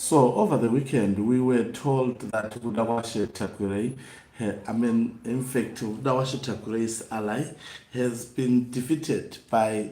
So over the weekend, we were told that Budawashe Takurei, in fact, Budawashe Takurei's ally has been defeated by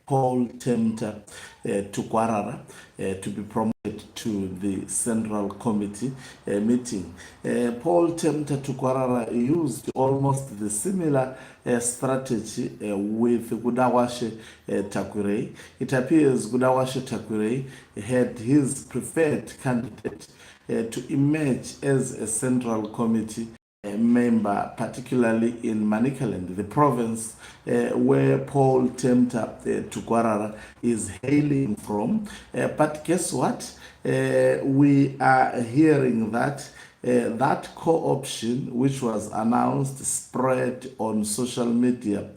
Paul Temta Tugwarara to be promoted to the Central Committee meeting. Paul Temta Tugwarara used almost the similar strategy with Budawashe Takurei. It appears Budawashe Takurei had his preferred candidate to emerge as a Central Committee member, particularly in Manicaland, the province where Paul Temta Tugwarara is hailing from. But guess what? We are hearing that that co-option, which was announced, spread on social media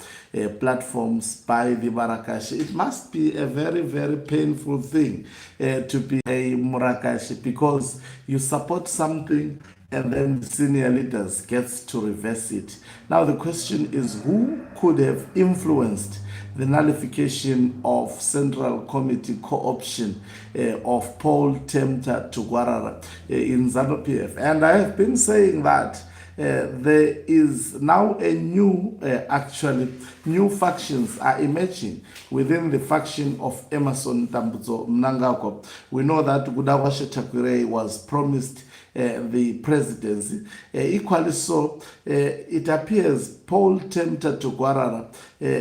platforms by the Marakashi. It must be a very, very painful thing to be a Marakashi, because you support something and then the senior leaders gets to reverse it. Now the question is, who could have influenced the nullification of Central Committee co-option of Paul Temta Tugwarara in ZANU-PF? And I have been saying that there is now a new factions are emerging within the faction of Emerson Tambudzo Mnangagwa. We know that Budawashe Takurei was promised the presidency. Equally so, it appears Paul Temta Tugwarara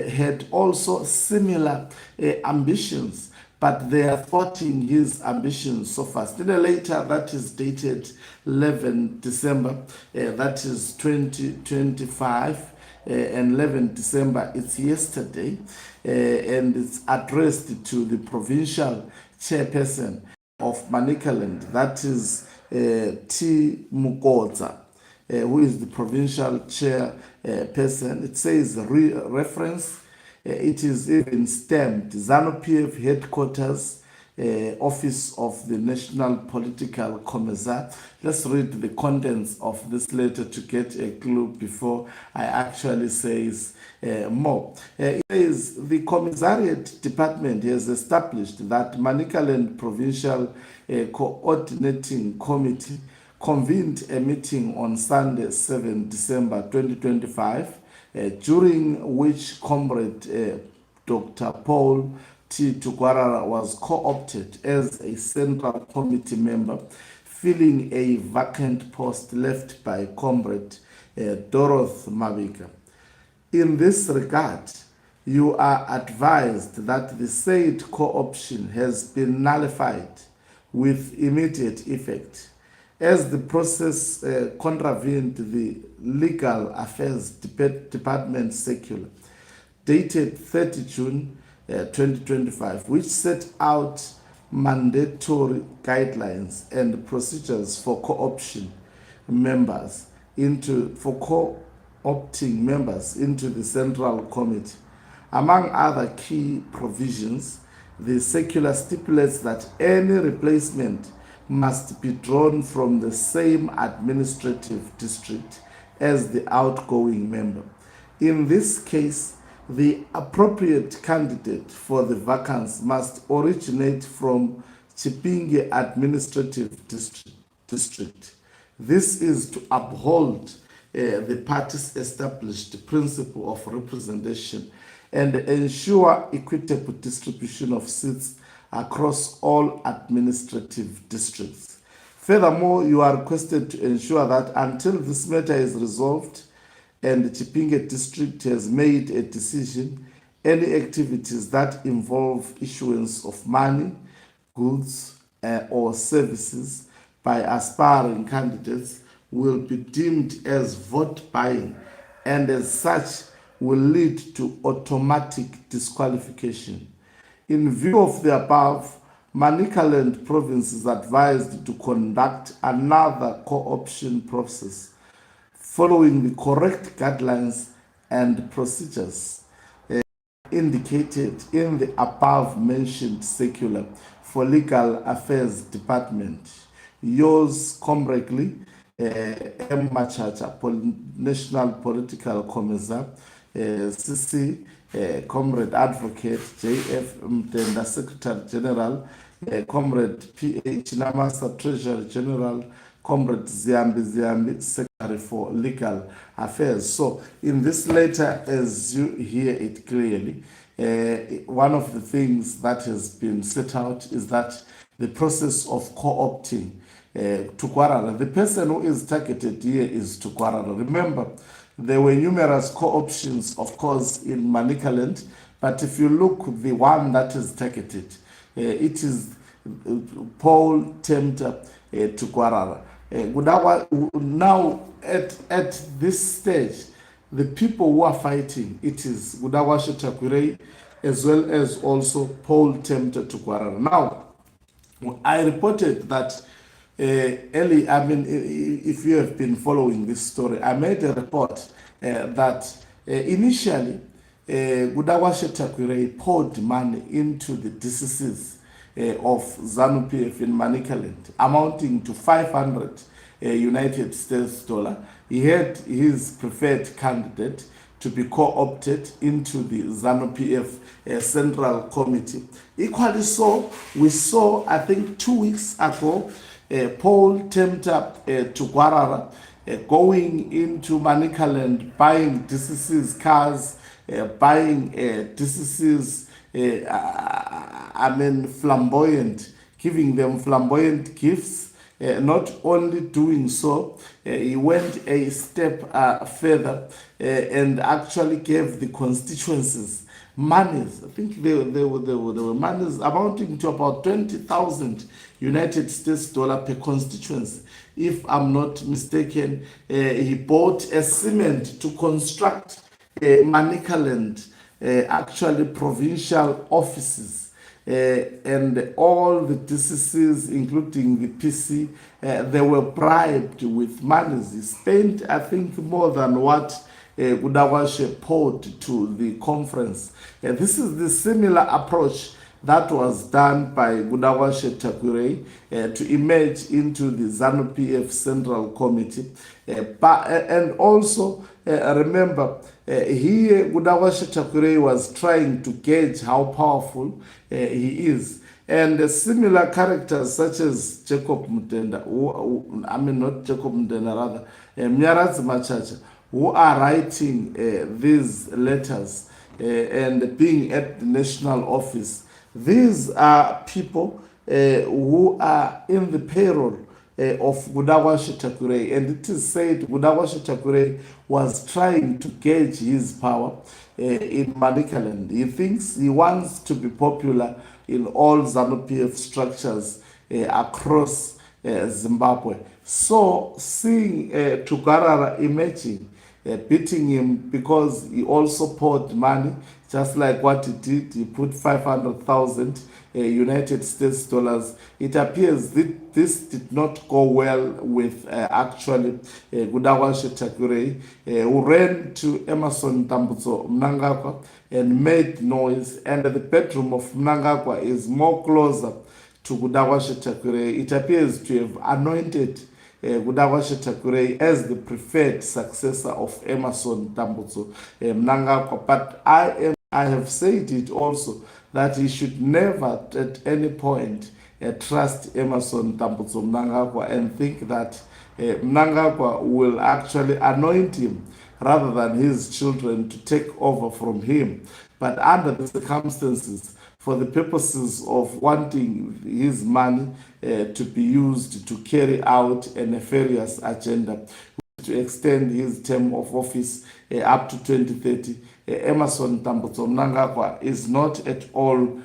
had also similar ambitions, but they are thwarting his ambitions so fast. In a letter that is dated 11 December, that is 2025, and 11 December, it's yesterday, and it's addressed to the provincial chairperson of Manicaland, that is T. Mukodza, who is the provincial chairperson. It says reference, it is even stamped ZANU-PF headquarters, office of the National Political Commissar. Let's read the contents of this letter to get a clue before I actually say more. It says the Commissariat Department has established that Manicaland Provincial Coordinating Committee convened a meeting on Sunday, 7 December 2025, during which Comrade Dr. Paul T. Tugwarara was co-opted as a Central Committee member, filling a vacant post left by Comrade Dorothy Mabika. In this regard, you are advised that the said co-option has been nullified with immediate effect, as the process contravened the Legal Affairs Department circular dated 30 June 2025, which set out mandatory guidelines and procedures for co-opting members into the Central Committee. Among other key provisions, the circular stipulates that any replacement must be drawn from the same administrative district as the outgoing member. In this case, the appropriate candidate for the vacancy must originate from Chipinge Administrative District. This is to uphold the party's established principle of representation and ensure equitable distribution of seats across all administrative districts. Furthermore, you are requested to ensure that until this matter is resolved and the Chipinge district has made a decision, any activities that involve issuance of money, goods, or services by aspiring candidates will be deemed as vote buying, and as such will lead to automatic disqualification. In view of the above, Manicaland province is advised to conduct another co-option process following the correct guidelines and procedures indicated in the above mentioned circular for Legal Affairs Department. Yours comradely, M. Machacha, National Political Commissar, CC, Comrade Advocate J.F. Mtenda, Secretary General, Comrade P.H. Namasa, Treasury General, Comrade Ziambi, Secretary for Legal Affairs. So in this letter, as you hear it clearly, one of the things that has been set out is that the process of co-opting Tugwarara, the person who is targeted here is Tugwarara. Remember, there were numerous co-options, of course, in Manicaland, but if you look, the one that is targeted, it is Paul Tempter Tugwarara. Now, at this stage, the people who are fighting, it is Gudawashe Takwirei as well as also Paul Tempter Tugwarara. Now, I reported that early, I mean, if you have been following this story, I made a report that initially Gudawashe Takwirei poured money into the DCCs of ZANU-PF in Manicaland, amounting to 500 United States dollar. He had his preferred candidate to be co-opted into the ZANU-PF Central Committee. Equally so, we saw, I think 2 weeks ago, Paul Tempter Tugwarara going into Manicaland, buying DCC's cars, buying DCC's flamboyant, giving them flamboyant gifts. Not only doing so, he went a step further and actually gave the constituencies monies. I think there were monies amounting to about 20,000 United States dollar per constituency. If I'm not mistaken, he bought a cement to construct Manicaland, actually provincial offices. And all the DCCs, including the PC, they were bribed with monies. He spent, I think, more than what Gudawashe poured to the conference. This is the similar approach that was done by Gudawashe Takwirei to emerge into the ZANU-PF Central Committee. And also, remember, here Gudawashe Takwirei was trying to gauge how powerful he is. And similar characters such as Jacob Mutenda, not Jacob Mutenda, rather, Mnyaradzi Machacha, who are writing these letters and being at the national office. These are people who are in the payroll of Gudawashe Takwirei, and it is said Gudawashe Takwirei was trying to gauge his power in Manicaland. He thinks he wants to be popular in all ZANU-PF structures across Zimbabwe. So seeing Tugwarara emerging, beating him because he also poured money, just like what he did. He put 500,000 United States dollars. It appears that this did not go well with actually Gudawashe Takwirei, who ran to Emerson Tambutso Mnangagwa and made noise. And the bedroom of Mnangagwa is more closer to Gudawashe Takwirei. It appears to have anointed Gudawashe Takwirei as the preferred successor of Emerson Tambutso Mnangagwa. But I have said it also that he should never at any point trust Emerson Tambutso Mnangagwa and think that Mnangagwa will actually anoint him rather than his children to take over from him. But under the circumstances, for the purposes of wanting his money to be used to carry out a nefarious agenda, to extend his term of office up to 2030, Emerson Tambutso Mnangagwa is not at all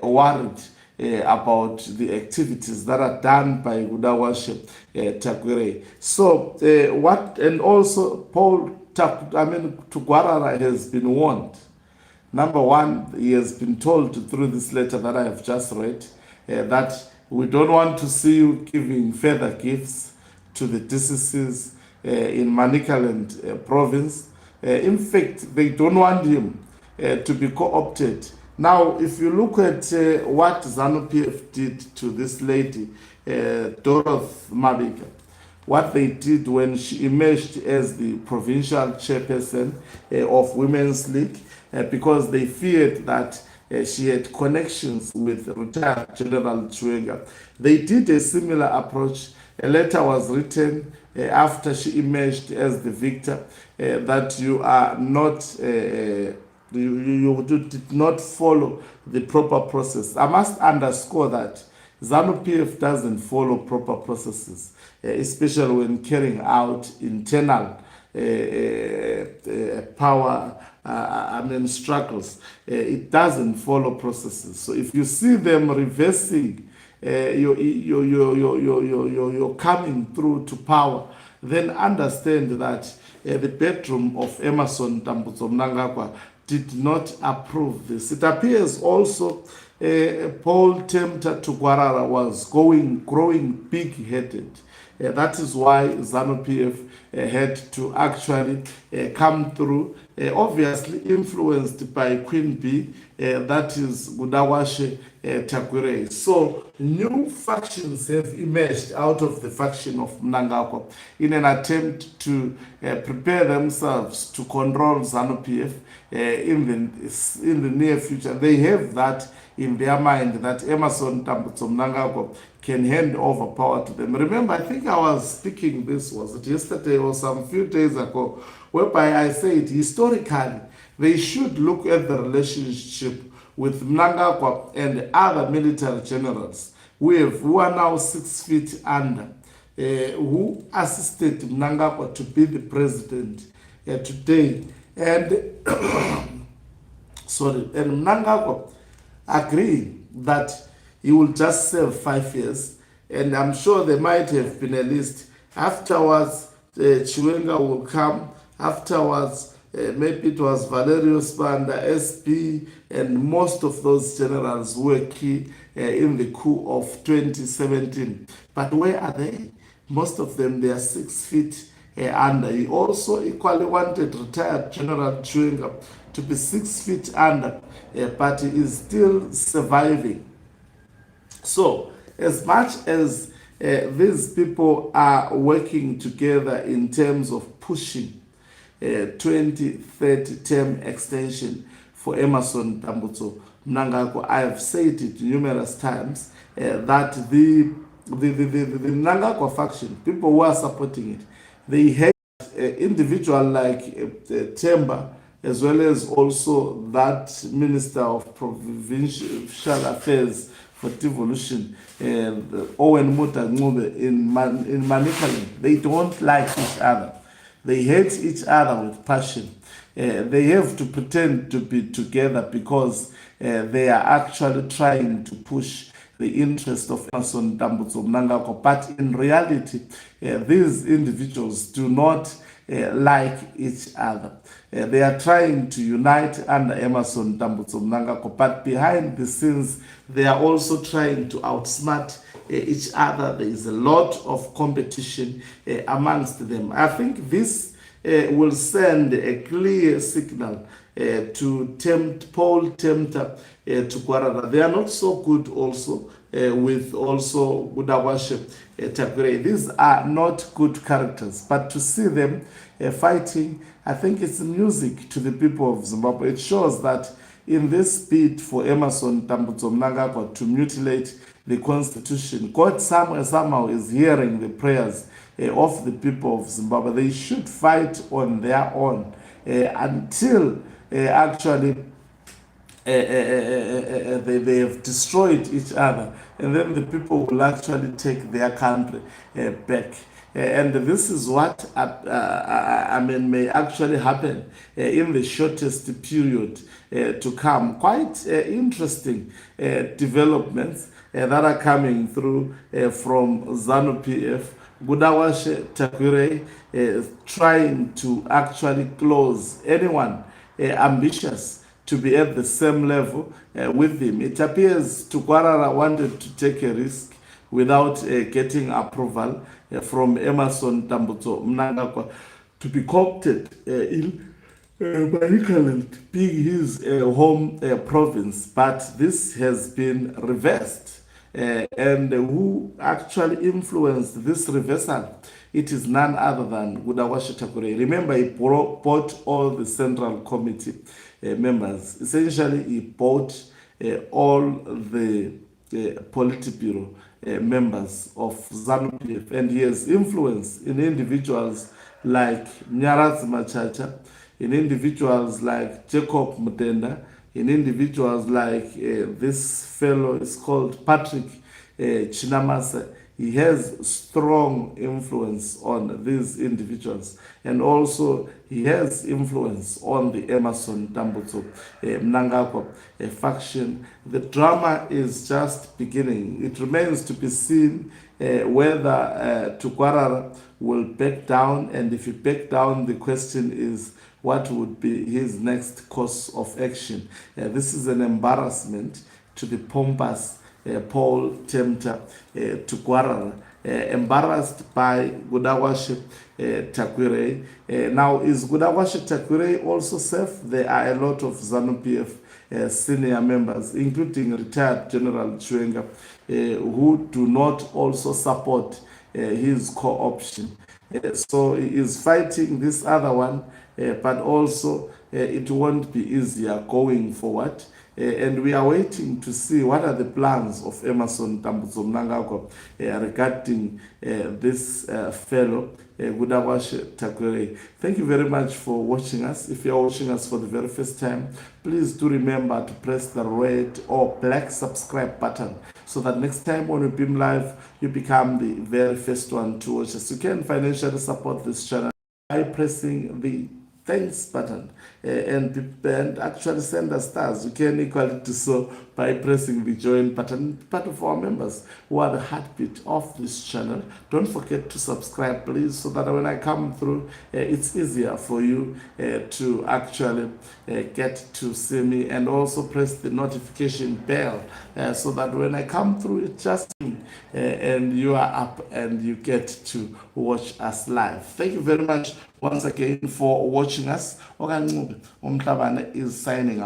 worried about the activities that are done by Gudawashe Takwirei. So and also Paul Tugwarara has been warned. Number one, he has been told through this letter that I have just read that we don't want to see you giving further gifts to the DCCs in Manicaland province. In fact, they don't want him to be co-opted. Now, if you look at what ZANU-PF did to this lady, Dorothy Mabika, what they did when she emerged as the provincial chairperson of Women's League, because they feared that she had connections with retired General Chiwenga. They did a similar approach. A letter was written after she emerged as the victor that you are not, you did not follow the proper process. I must underscore that ZANU-PF doesn't follow proper processes, especially when carrying out internal power struggles. It doesn't follow processes. So if you see them reversing, you're coming through to power, then understand that the bedroom of Emerson Tambutso Mnangagwa did not approve this. It appears also Paul Tempter Tugwarara was growing big-headed. That is why ZANU-PF had to actually come through, obviously influenced by Queen B, that is Gudawashe Takwirei. So new factions have emerged out of the faction of Mnangagwa in an attempt to prepare themselves to control ZANU-PF in the near future. They have that in their mind, that Emerson Tambutso Mnangagwa can hand over power to them. Remember, I think I was speaking, this was it yesterday or some few days ago, whereby I said historically they should look at the relationship with Mnangagwa and other military generals who are now 6 feet under, who assisted Mnangagwa to be the president today. And and Mnangagwa agreed that he will just serve 5 years, and I'm sure there might have been a list. Afterwards, Chiwenga will come. Afterwards, maybe it was Valerio Spanda, SP, and most of those generals were key in the coup of 2017. But where are they? Most of them, they are 6 feet under. He also equally wanted retired General Chiwenga to be 6 feet under, but he is still surviving. So, as much as these people are working together in terms of pushing 2030 term extension for Emerson Tambutso Mnangagwa, I have said it numerous times that the Mnangagwa faction, people who are supporting it, they hate individual like Temba, as well as also that Minister of Provincial Affairs for Devolution, Owen Muta Ngube in Manicaland. They don't like each other. They hate each other with passion. They have to pretend to be together because they are actually trying to push the interest of Emerson Tambutso Mnangagwa. But in reality, these individuals do not like each other. They are trying to unite under Emerson Tambutso Mnangagwa, but behind the scenes, they are also trying to outsmart each other. There is a lot of competition amongst them. I think this will send a clear signal to Paul Tempter Tugwarara. They are not so good also with also Gudawashe Takwirei. These are not good characters, but to see them fighting, I think it's music to the people of Zimbabwe. It shows that in this bid for Emerson Tambutso Mnangagwa to mutilate the constitution, God somehow is hearing the prayers of the people of Zimbabwe. They should fight on their own until actually they have destroyed each other, and then the people will actually take their country back. And this is what may actually happen in the shortest period to come. Quite interesting developments that are coming through from ZANU-PF. Gudawashe Takwirei trying to actually close anyone ambitious to be at the same level with him. It appears Tugwarara wanted to take a risk without getting approval from Emerson Tambutso Mnangagwa to be co-opted in Manicaland, being his home province. But this has been reversed. And who actually influenced this reversal? It is none other than Gudawashe Takwirei. Remember, he bought all the Central Committee members. Essentially, he bought all the Politburo members of ZANU-PF, and he has influence in individuals like Nyaradzi Machacha, in individuals like Jacob Mutenda, in individuals like this fellow is called Patrick Chinamasa. He has strong influence on these individuals, and also he has influence on the Emerson Tambutso Mnangagwa faction. The drama is just beginning. It remains to be seen whether Tugwarara will back down, and if he back down, the question is what would be his next course of action. This is an embarrassment to the pompous Paul Temta Tugwarara, embarrassed by Gudawashe Takwirei. Now, is Gudawashe Takwirei also safe? There are a lot of ZANU-PF senior members, including retired General Chwenga, who do not also support his co-option. So he is fighting this other one, but also it won't be easier going forward. And we are waiting to see what are the plans of Emerson Tambutso Mnangagwa regarding this fellow, Gudawashe Takwirei. Thank you very much for watching us. If you are watching us for the very first time, please do remember to press the red or black subscribe button so that next time when we beam live, you become the very first one to watch us. You can financially support this channel by pressing the thanks button and actually send us stars. You can equally do so by pressing the join button. Part of our members who are the heartbeat of this channel. Don't forget to subscribe, please, so that when I come through, it's easier for you to actually get to see me, and also press the notification bell so that when I come through, it's just and you are up and you get to watch us live. Thank you very much once again for watching us. Umhlabane is signing out.